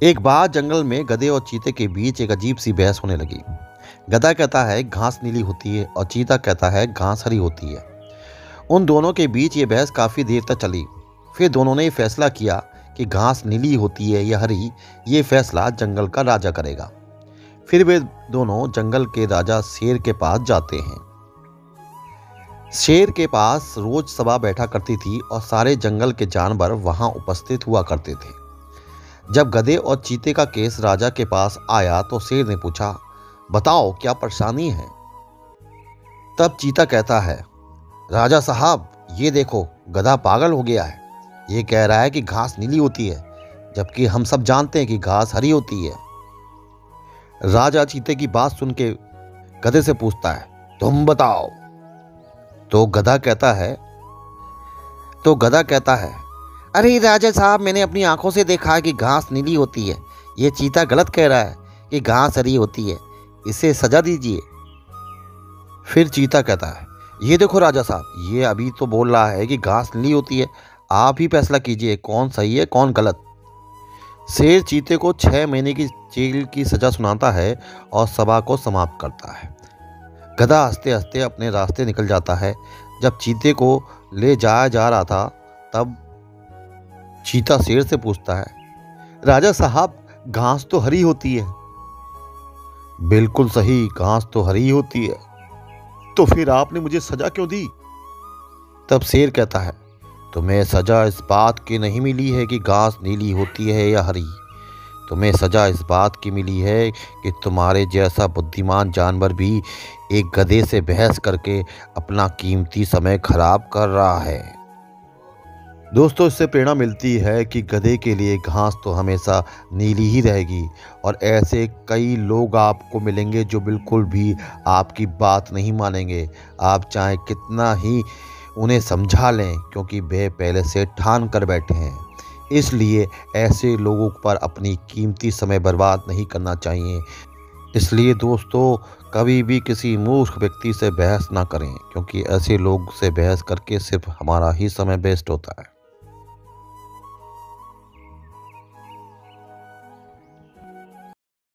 एक बार जंगल में गधे और चीते के बीच एक अजीब सी बहस होने लगी। गधा कहता है घास नीली होती है और चीता कहता है घास हरी होती है। उन दोनों के बीच ये बहस काफ़ी देर तक चली। फिर दोनों ने फैसला किया कि घास नीली होती है या हरी, ये फैसला जंगल का राजा करेगा। फिर वे दोनों जंगल के राजा शेर के पास जाते हैं। शेर के पास रोज सभा बैठा करती थी और सारे जंगल के जानवर वहां उपस्थित हुआ करते थे। जब गधे और चीते का केस राजा के पास आया तो शेर ने पूछा, बताओ क्या परेशानी है। तब चीता कहता है, राजा साहब ये देखो, गधा पागल हो गया है। ये कह रहा है कि घास नीली होती है, जबकि हम सब जानते हैं कि घास हरी होती है। राजा चीते की बात सुन के गधे से पूछता है, तुम बताओ। तो गधा कहता है, अरे राजा साहब, मैंने अपनी आंखों से देखा है कि घास नीली होती है। ये चीता गलत कह रहा है कि घास हरी होती है, इसे सजा दीजिए। फिर चीता कहता है, ये देखो राजा साहब, ये अभी तो बोल रहा है कि घास नीली होती है। आप ही फैसला कीजिए कौन सही है कौन गलत। शेर चीते को 6 महीने की जेल की सजा सुनाता है और सभा को समाप्त करता है। गधा हंसते हंसते अपने रास्ते निकल जाता है। जब चीते को ले जाया जा रहा था तब चीता शेर से पूछता है, राजा साहब घास तो हरी होती है। बिल्कुल सही, घास तो हरी होती है। तो फिर आपने मुझे सजा क्यों दी। तब शेर कहता है, तुम्हें सजा इस बात की नहीं मिली है कि घास नीली होती है या हरी। तुम्हें सजा इस बात की मिली है कि तुम्हारे जैसा बुद्धिमान जानवर भी एक गधे से बहस करके अपना कीमती समय खराब कर रहा है। दोस्तों, इससे प्रेरणा मिलती है कि गधे के लिए घास तो हमेशा नीली ही रहेगी और ऐसे कई लोग आपको मिलेंगे जो बिल्कुल भी आपकी बात नहीं मानेंगे। आप चाहे कितना ही उन्हें समझा लें, क्योंकि वे पहले से ठान कर बैठे हैं। इसलिए ऐसे लोगों पर अपनी कीमती समय बर्बाद नहीं करना चाहिए। इसलिए दोस्तों, कभी भी किसी मूर्ख व्यक्ति से बहस ना करें, क्योंकि ऐसे लोग से बहस करके सिर्फ हमारा ही समय वेस्ट होता है।